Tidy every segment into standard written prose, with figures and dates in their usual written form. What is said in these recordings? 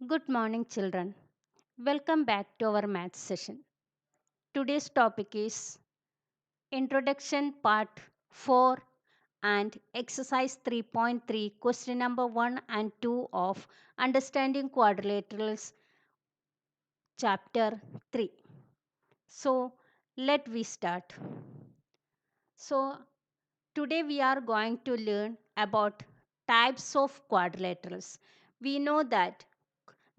Good morning, children. Welcome back to our math session. Today's topic is Introduction Part 4 and Exercise 3.3, question number 1 and 2 of Understanding Quadrilaterals, Chapter 3. So, let we start. So, today we are going to learn about types of quadrilaterals. We know that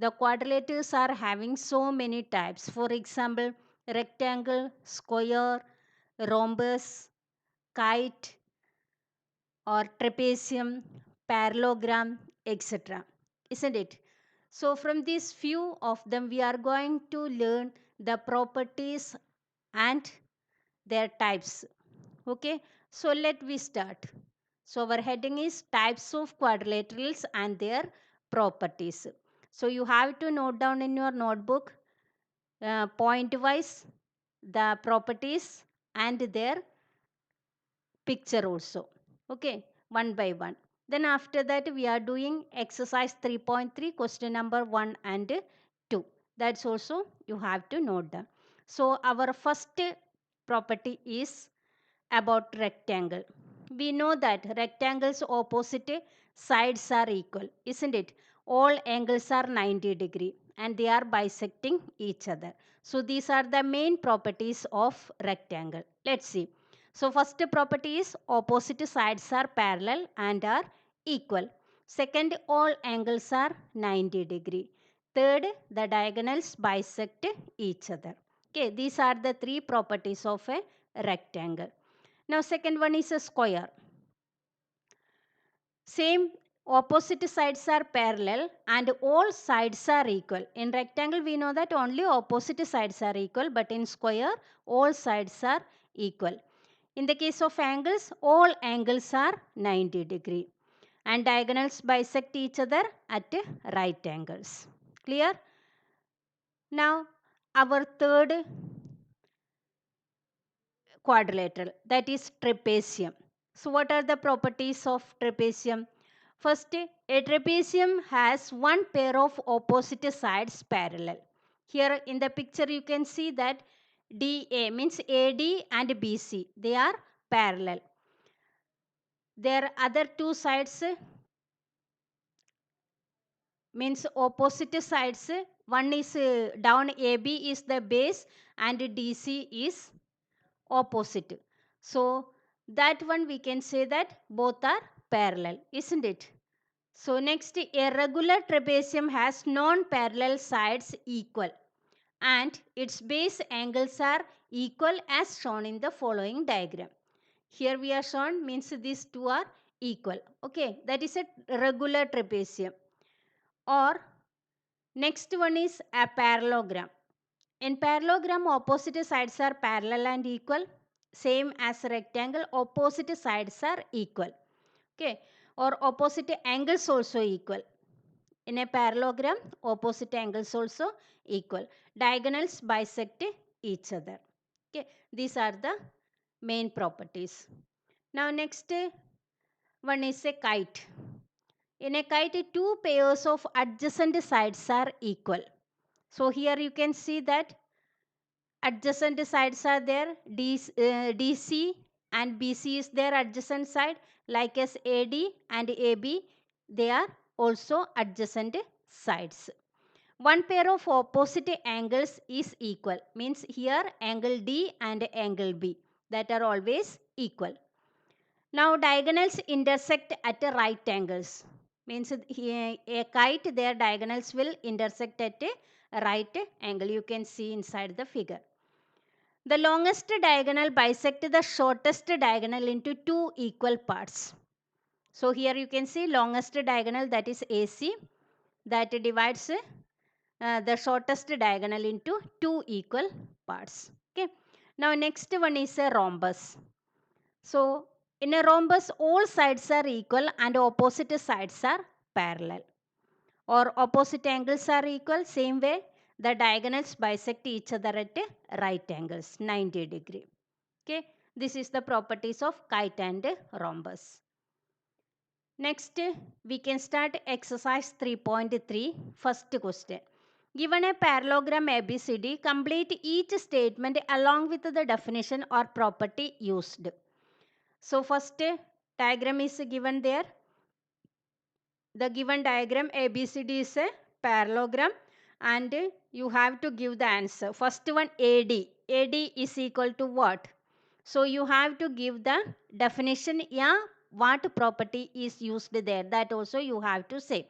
the quadrilaters are having so many types. For example, rectangle, square, rhombus, kite or trapezium, parallelogram, etc. Isn't it? So from these few of them we are going to learn the properties and their types. Okay, so let we start. So our heading is types of quadrilaterals and their properties. So you have to note down in your notebook point wise the properties and their picture also. Okay, one by one. Then after that we are doing exercise 3.3 question number 1 and 2. That's also you have to note down. So our first property is about rectangle. We know that rectangles opposite sides are equal, isn't it? All angles are 90-degree and they are bisecting each other. So these are the main properties of rectangle. Let's see. So first property is opposite sides are parallel and are equal. Second, all angles are 90-degree. Third, the diagonals bisect each other. Okay, these are the three properties of a rectangle. Now second one is a square. Same, opposite sides are parallel and all sides are equal. In rectangle we know that only opposite sides are equal, but in square all sides are equal. In the case of angles, all angles are 90-degree and diagonals bisect each other at right angles. Clear? Now our third quadrilateral, that is trapezium. So what are the properties of trapezium? First, a trapezium has one pair of opposite sides parallel. Here in the picture you can see that DA means AD and BC, they are parallel. Their other two sides means opposite sides. One is down AB is the base and DC is opposite. So that one we can say that both are parallel, isn't it? So next, a regular trapezium has non-parallel sides equal and its base angles are equal as shown in the following diagram. Here we are shown means these two are equal. Okay, that is a regular trapezium. Or next one is a parallelogram. In parallelogram, opposite sides are parallel and equal. Same as rectangle, opposite sides are equal. Okay, or opposite angles also equal. In a parallelogram, opposite angles also equal. Diagonals bisect each other. Okay, these are the main properties. Now next one is a kite. In a kite, two pairs of adjacent sides are equal. So here you can see that adjacent sides are there. DC and BC is their adjacent side, like as AD and AB, they are also adjacent sides. One pair of opposite angles is equal, means here angle D and angle B, that are always equal. Now diagonals intersect at right angles, means a kite, their diagonals will intersect at a right angle. You can see inside the figure. The longest diagonal bisect the shortest diagonal into two equal parts. So here you can see longest diagonal, that is AC, that divides the shortest diagonal into two equal parts. Okay. Now next one is a rhombus. So in a rhombus all sides are equal and opposite sides are parallel, or opposite angles are equal. Same way the diagonals bisect each other at right angles 90-degree. Okay, this is the properties of kite and rhombus. Next, we can start exercise 3.3. First question. Given a parallelogram ABCD, complete each statement along with the definition or property used. So, first diagram is given there. The given diagram ABCD is a parallelogram and you have to give the answer. First one AD. AD is equal to what? So you have to give the definition, yeah, what property is used there. That also you have to say.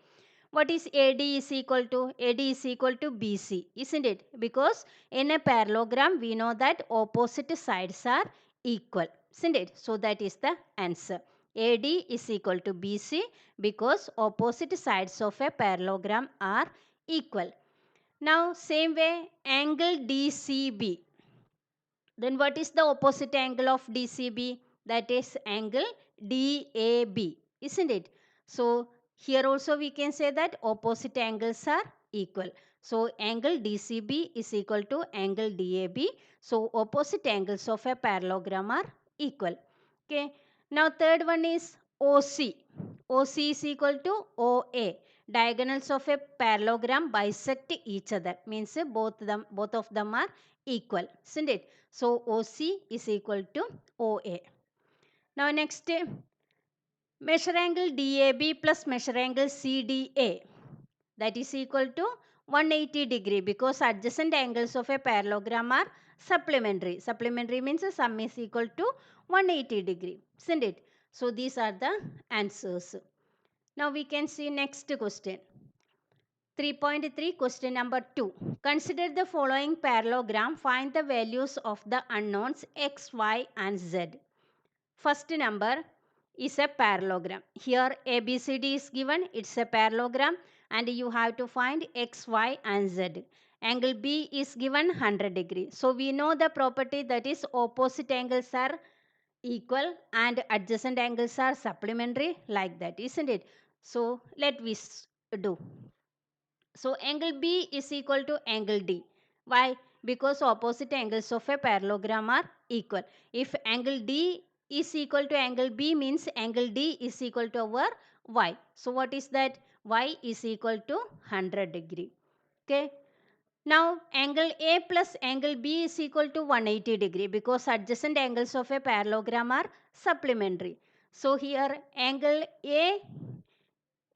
What is AD is equal to? AD is equal to BC, isn't it? Because in a parallelogram, we know that opposite sides are equal, isn't it? So that is the answer. AD is equal to BC because opposite sides of a parallelogram are equal. Now, same way, angle DCB. Then what is the opposite angle of DCB? That is angle DAB, isn't it? So here also we can say that opposite angles are equal. So angle DCB is equal to angle DAB. So opposite angles of a parallelogram are equal. Okay. Now third one is OC. OC is equal to OA. Diagonals of a parallelogram bisect each other. Means both of them are equal, isn't it? So OC is equal to OA. Now next, measure angle DAB plus measure angle CDA. That is equal to 180 degree because adjacent angles of a parallelogram are supplementary. Supplementary means the sum is equal to 180 degree, isn't it? So these are the answers. Now we can see next question. 3.3 question number 2. Consider the following parallelogram. Find the values of the unknowns x, y and z. First number is a parallelogram. Here ABCD is given. It's a parallelogram and you have to find x, y and z. Angle B is given 100 degree. So we know the property that is opposite angles are equal and adjacent angles are supplementary, like that, isn't it? So let we do. So angle B is equal to angle D. Why? Because opposite angles of a parallelogram are equal. If angle D is equal to angle B means angle D is equal to our Y. So what is that? Y is equal to 100 degree. Okay. Now angle A plus angle B is equal to 180 degree because adjacent angles of a parallelogram are supplementary. So here angle A,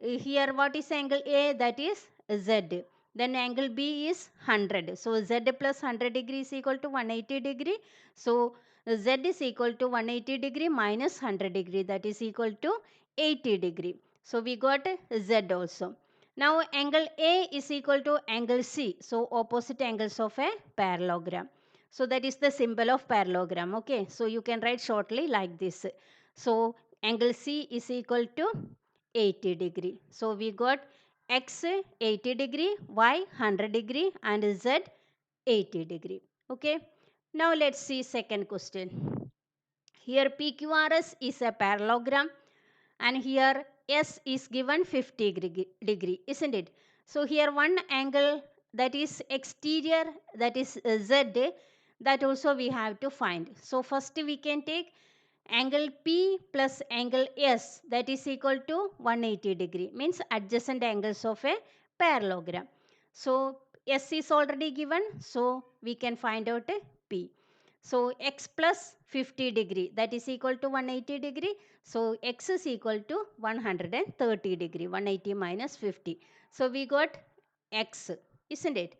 here what is angle A? That is Z. Then angle B is 100. So Z plus 100 degree is equal to 180 degree. So Z is equal to 180 degree minus 100 degree, that is equal to 80 degree. So we got Z also. Now angle A is equal to angle C. So opposite angles of a parallelogram. So that is the symbol of parallelogram. Okay. So you can write shortly like this. So angle C is equal to 80 degree. So we got x 80 degree, y 100 degree and z 80 degree. Okay. Now let's see second question. Here PQRS is a parallelogram and here S is given 50 degree, isn't it? So here one angle that is exterior, that is Z, that also we have to find. So first we can take angle P plus angle S, that is equal to 180 degree, means adjacent angles of a parallelogram. So S is already given, so we can find out P. So x plus 50 degree, that is equal to 180 degree. So x is equal to 130 degree, 180 minus 50. So we got x, isn't it?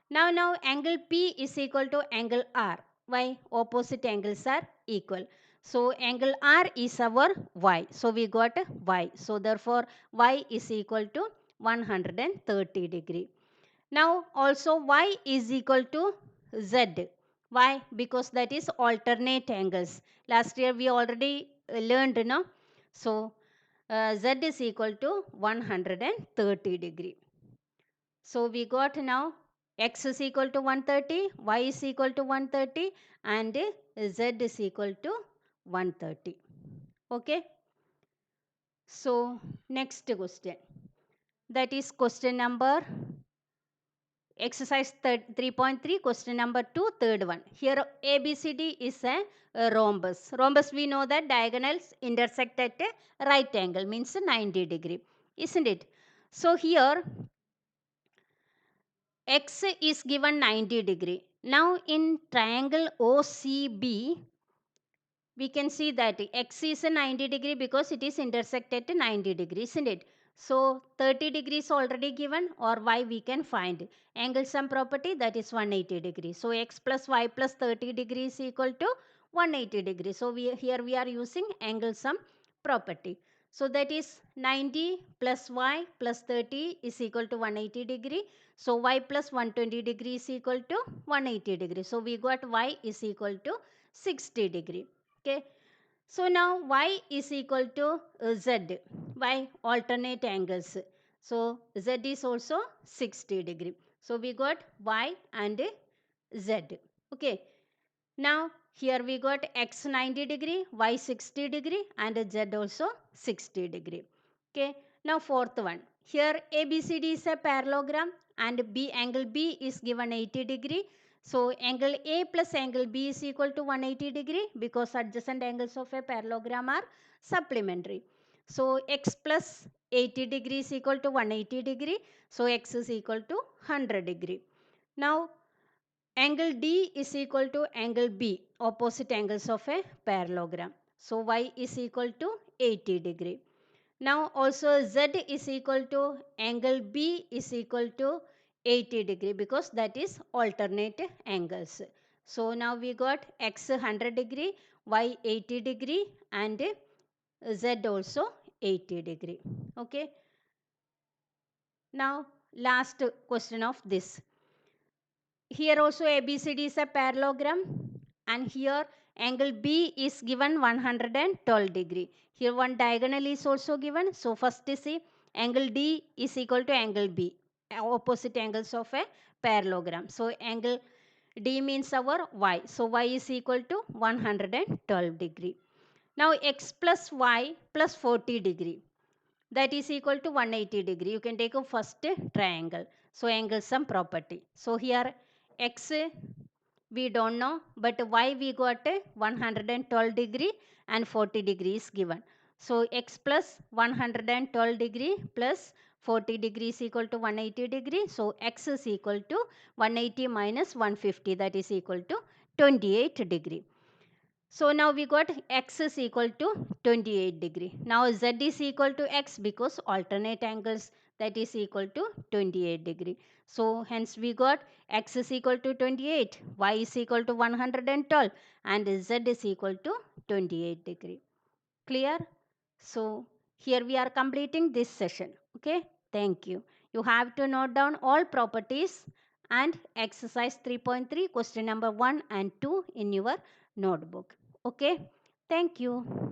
Now angle P is equal to angle R. Why? Opposite angles are equal. So angle R is our y. So we got y. So therefore y is equal to 130 degree. Now also y is equal to z. Why? Because that is alternate angles. Last year we already learned, no? So z is equal to 130 degree. So we got now x is equal to 130, y is equal to 130 and z is equal to 130. Okay. So next question. That is question number exercise 3.3 question number 2 third one. Here ABCD is a rhombus. Rhombus we know that diagonals intersect at a right angle means 90 degree, isn't it? So here x is given 90 degree. Now in triangle OCB we can see that x is a 90 degree because it is intersected to 90 degrees, isn't it? So 30 degrees already given, or y we can find. Angle sum property, that is 180 degrees. So x plus y plus 30 degrees equal to 180 degrees. So here we are using angle sum property. So that is 90 plus y plus 30 is equal to 180 degree. So y plus 120 degree is equal to 180 degree. So we got y is equal to 60 degree. Okay, so now y is equal to z by alternate angles. So z is also 60 degree. So we got y and z. Okay, now here we got x 90 degree, y 60 degree and z also 60 degree. Okay, now fourth one. Here ABCD is a parallelogram and B angle B is given 80 degree. So angle A plus angle B is equal to 180 degree because adjacent angles of a parallelogram are supplementary. So x plus 80 degree is equal to 180 degree. So x is equal to 100 degree. Now angle D is equal to angle B, opposite angles of a parallelogram. So y is equal to 80 degree. Now also Z is equal to angle B is equal to 80 degree because that is alternate angles. So now we got x 100 degree, y 80 degree and Z also 80 degree. Okay. Now last question of this. Here also ABCD is a parallelogram and here angle B is given 112 degree. Here one diagonal is also given. So first see angle D is equal to angle B, opposite angles of a parallelogram. So angle D means our y. So y is equal to 112 degree. Now x plus y plus 40 degree, that is equal to 180 degree. You can take a first triangle. So angle sum property. So here x we don't know, but y we got 112 degree and 40 degrees given. So x plus 112 degree plus 40 degrees equal to 180 degree. So x is equal to 180 minus 150, that is equal to 28 degree. So now we got x is equal to 28 degree. Now z is equal to x because alternate angles, that is equal to 28 degree. So hence we got x is equal to 28, y is equal to 112 and z is equal to 28 degree. Clear? So here we are completing this session. Okay, thank you. You have to note down all properties and exercise 3.3 question number 1 and 2 in your notebook. Okay, thank you.